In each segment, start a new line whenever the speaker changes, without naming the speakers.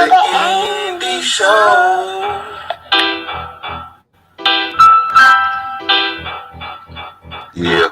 Indie Show. Yeah.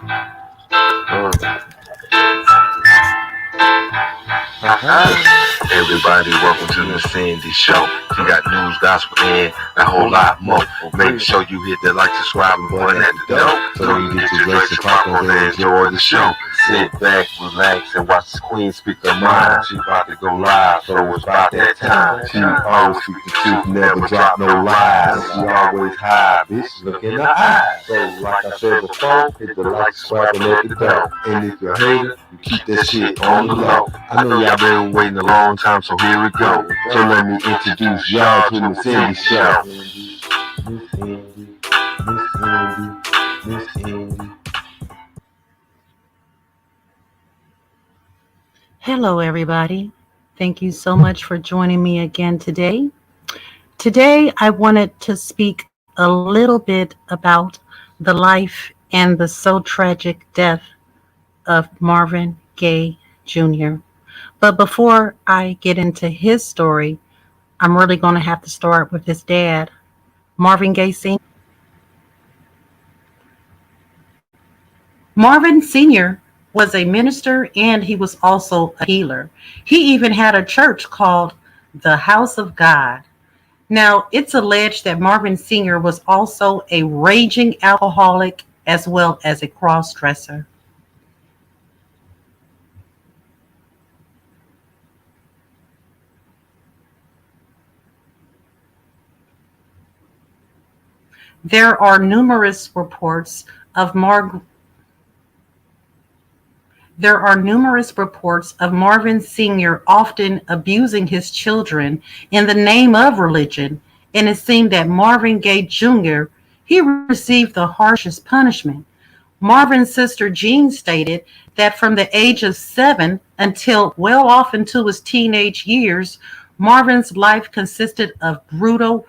Everybody, welcome to the Cindy Show. She got news, gospel, and a whole lot more. Make sure you hit the like, subscribe, and button at the door so you can get your drinks and popcorn and enjoy the show. Sit back, relax, and watch the queen speak her mind. She about to go live, so it's about that time. She always speak the truth, never drop no lies. She always high, bitch, look in the eyes. So, like I said before, hit the like, subscribe, and at the door. And if you're a hater, you keep that shit on the low. I know y'all been waiting a long time, so here we go. So let me introduce y'all to the Cindy Show. Miss Cindy.
Hello, everybody. Thank you so much for joining me again today. Today, I wanted to speak a little bit about the life and the so tragic death of Marvin Gaye Jr. But before I get into his story, I'm really going to have to start with his dad, Marvin Gaye Sr. Marvin Sr. was a minister and he was also a healer. He even had a church called the House of God. Now, it's alleged that Marvin Sr. was also a raging alcoholic as well as a cross-dresser. There are numerous reports of Marvin Sr. often abusing his children in the name of religion, and it seemed that Marvin Gaye Jr. he received the harshest punishment. Marvin's sister Jean stated that from the age of 7 until well off into his teenage years, Marvin's life consisted of brutal.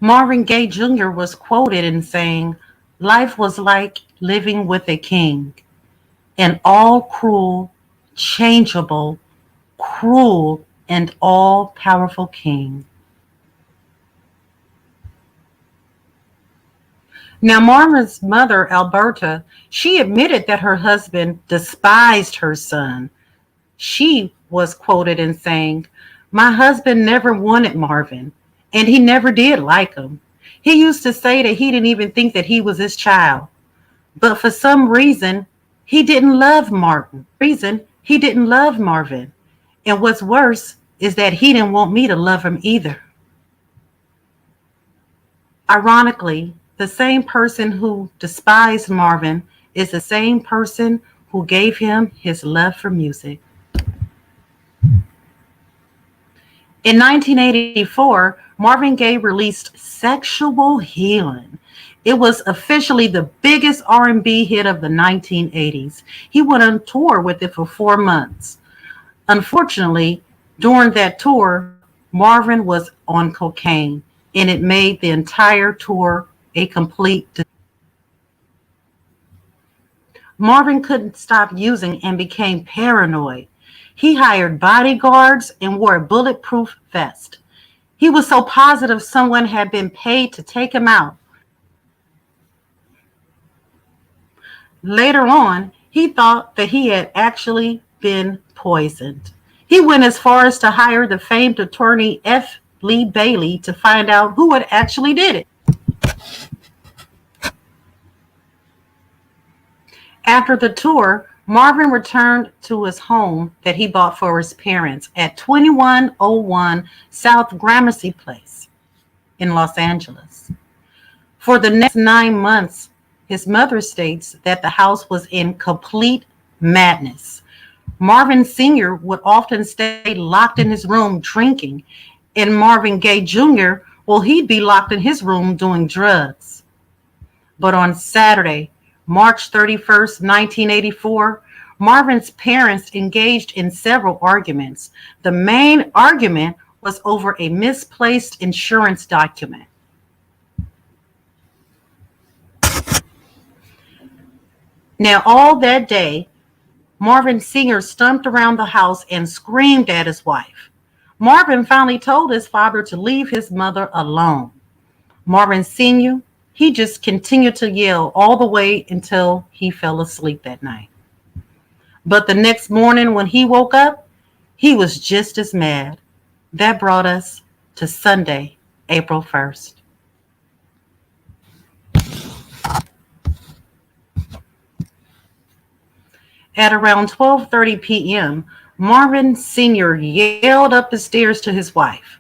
Marvin Gaye Jr. was quoted in saying, "Life was like living with a king, an all cruel, changeable, cruel, and all powerful king." Now, Marvin's mother, Alberta, she admitted that her husband despised her son. She was quoted in saying, "My husband never wanted Marvin, and he never did like him. He used to say that he didn't even think that he was his child. But for some reason, he didn't love Marvin. And what's worse is that he didn't want me to love him either." Ironically, the same person who despised Marvin is the same person who gave him his love for music. In 1984, Marvin Gaye released "Sexual Healing." It was officially the biggest R&B hit of the 1980s. He went on tour with it for 4 months. Unfortunately, during that tour, Marvin was on cocaine, and it made the entire tour a complete disaster. Marvin couldn't stop using and became paranoid. He hired bodyguards and wore a bulletproof vest. He was so positive someone had been paid to take him out. Later on, he thought that he had actually been poisoned. He went as far as to hire the famed attorney F. Lee Bailey to find out who had actually did it. After the tour, Marvin returned to his home that he bought for his parents at 2101 South Gramercy Place in Los Angeles. For the next 9 months, his mother states that the house was in complete madness. Marvin Sr. would often stay locked in his room drinking, and Marvin Gaye Jr., well, he'd be locked in his room doing drugs. But on Saturday, March 31st, 1984, Marvin's parents engaged in several arguments. The main argument was over a misplaced insurance document. Now, all that day, Marvin Sr. stomped around the house and screamed at his wife. Marvin finally told his father to leave his mother alone. Marvin Sr., he just continued to yell all the way until he fell asleep that night. But the next morning when he woke up, he was just as mad. That brought us to Sunday, April 1st. At around 12:30 p.m., Marvin Sr. yelled up the stairs to his wife.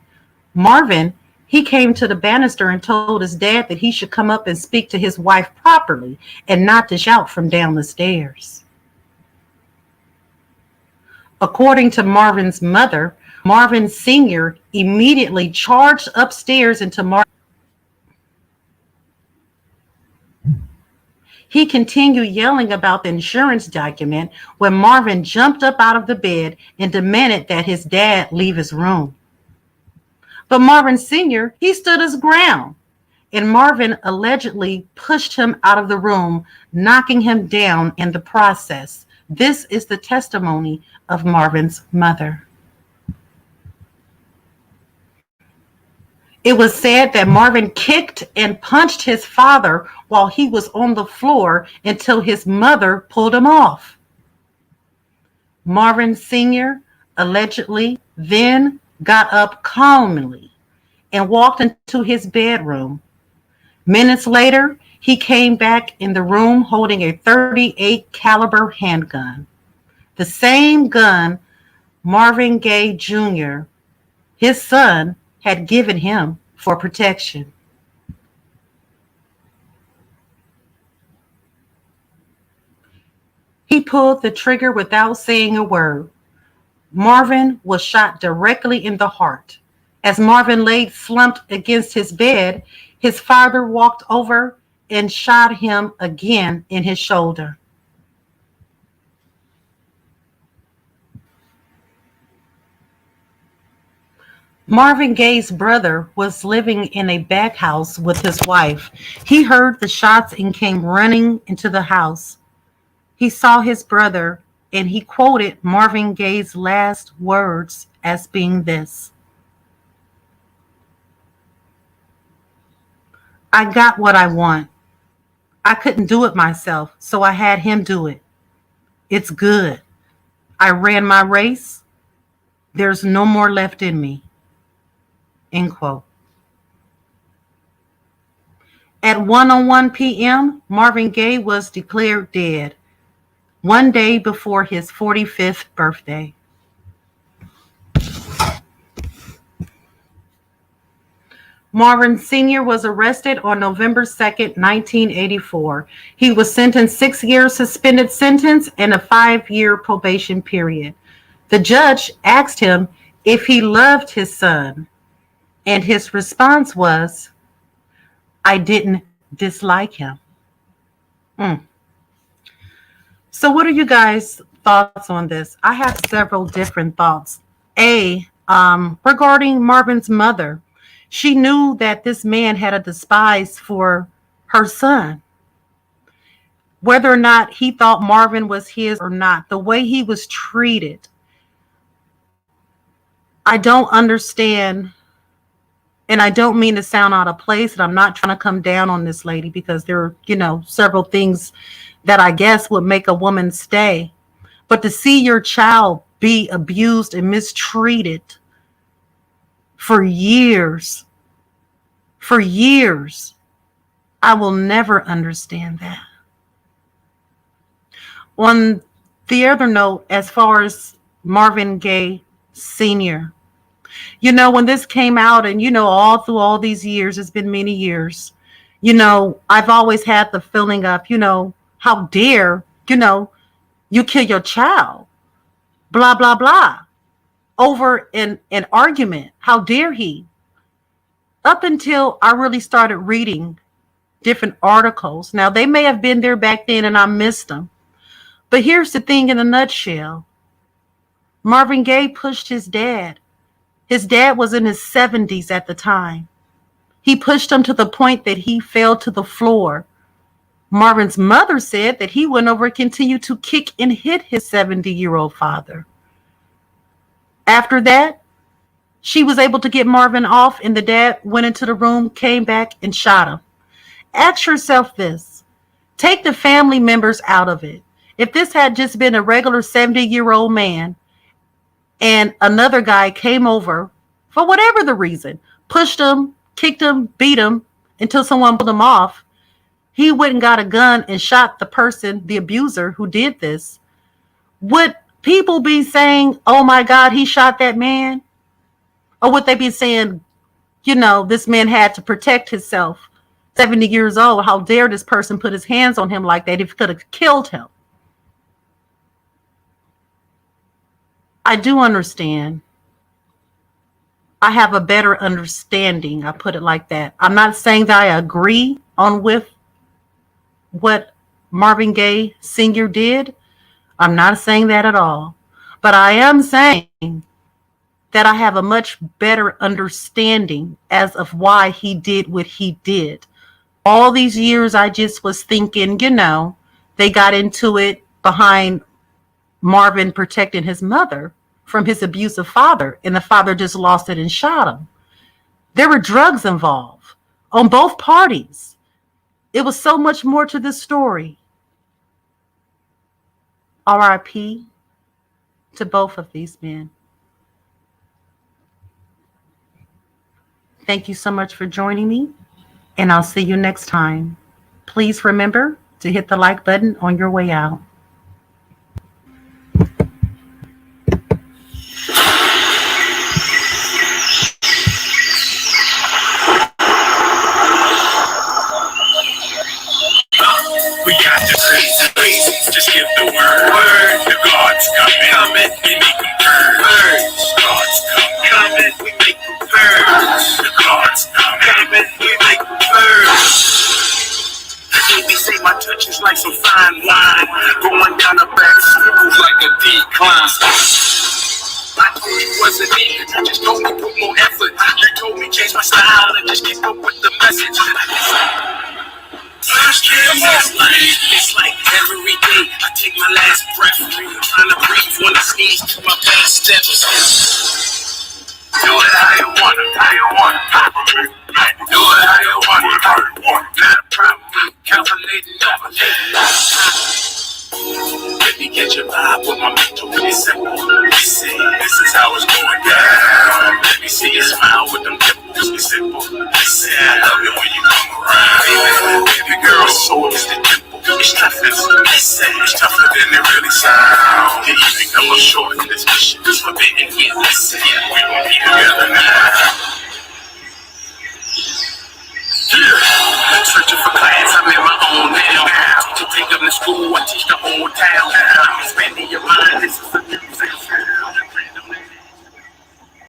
Marvin, he came to the banister and told his dad that he should come up and speak to his wife properly and not to shout from down the stairs. According to Marvin's mother, Marvin Sr. immediately charged upstairs into Marvin. He continued yelling about the insurance document when Marvin jumped up out of the bed and demanded that his dad leave his room. But Marvin Sr., he stood his ground, and Marvin allegedly pushed him out of the room, knocking him down in the process. This is the testimony of Marvin's mother. It was said that Marvin kicked and punched his father while he was on the floor until his mother pulled him off. Marvin Sr. allegedly then got up calmly and walked into his bedroom. Minutes later, he came back in the room holding a .38 caliber handgun, the same gun Marvin Gaye Jr., his son, had given him for protection. He pulled the trigger without saying a word. Marvin was shot directly in the heart. As Marvin lay slumped against his bed, his father walked over and shot him again in his shoulder. Marvin Gaye's brother was living in a back house with his wife. He heard the shots and came running into the house. He saw his brother and he quoted Marvin Gaye's last words as being this: "I got what I want. I couldn't do it myself, so I had him do it. It's good. I ran my race. There's no more left in me." End quote. At 1:01 p.m., Marvin Gaye was declared dead, one day before his 45th birthday. Marvin Sr. was arrested on November 2nd, 1984. He was sentenced 6 years suspended sentence and a 5-year probation period. The judge asked him if he loved his son, and his response was, "I didn't dislike him." So what are you guys' thoughts on this? I have several different thoughts. Regarding Marvin's mother, she knew that this man had a despise for her son. Whether or not he thought Marvin was his or not, the way he was treated, I don't understand. And I don't mean to sound out of place, and I'm not trying to come down on this lady because there are, several things that I guess would make a woman stay. But to see your child be abused and mistreated for years, I will never understand that. On the other note, as far as Marvin Gaye Sr., when this came out and, all through all these years, it's been many years, I've always had the feeling of, how dare, you kill your child, blah, blah, blah, over an argument. How dare he? Up until I really started reading different articles. Now, they may have been there back then and I missed them. But here's the thing in a nutshell. Marvin Gaye pushed his dad. His dad was in his 70s at the time. He pushed him to the point that he fell to the floor. Marvin's mother said that he went over and continued to kick and hit his 70-year-old father. After that, she was able to get Marvin off, and the dad went into the room, came back, and shot him. Ask yourself this. Take the family members out of it. If this had just been a regular 70-year-old man and another guy came over for whatever the reason, pushed him, kicked him, beat him until someone pulled him off, he went and got a gun and shot the person, the abuser who did this, would people be saying, oh my God, he shot that man? Or would they be saying, this man had to protect himself? 70 years old, how dare this person put his hands on him like that if he could have killed him? I do understand. I have a better understanding. I put it like that. I'm not saying that I agree with what Marvin Gaye Sr. did. I'm not saying that at all. But I am saying that I have a much better understanding as of why he did what he did. All these years I just was thinking, they got into it behind Marvin protecting his mother from his abusive father, and the father just lost it and shot him. There were drugs involved on both parties. It was so much more to this story. R.I.P. to both of these men. Thank you so much for joining me, and I'll see you next time. Please remember to hit the like button on your way out.
We got the crazy, just give the word. The gods coming, we make them purge. Gods coming, we make them purge. The gods coming, we make them purge. They say my touch is like some fine wine, going down a back smooth like a decline. I told you wasn't me, you just told me put more effort. You told me change my style and just keep up with the message. It's like every day I take my last breath, trying to breathe when I sneeze to my best steps. Do it how you want it, how you want it. Do it how you want it, how you want it. Not a problem, calculating, let me get your vibe with my mental really simple. Listen, this is how it's going down. Let me see you smile with them dimples. Be simple. Listen, I love it when you come around. Baby girl, so is the dimple. It's toughness. Listen, it's tougher than it really sounds. You think I'm a short in this mission? It's forbidden here. Listen, we gon' be together now. Yeah, searching for clients, I'm in my own now. To take them to school, I teach the whole town. I'm expanding your mind, this is a new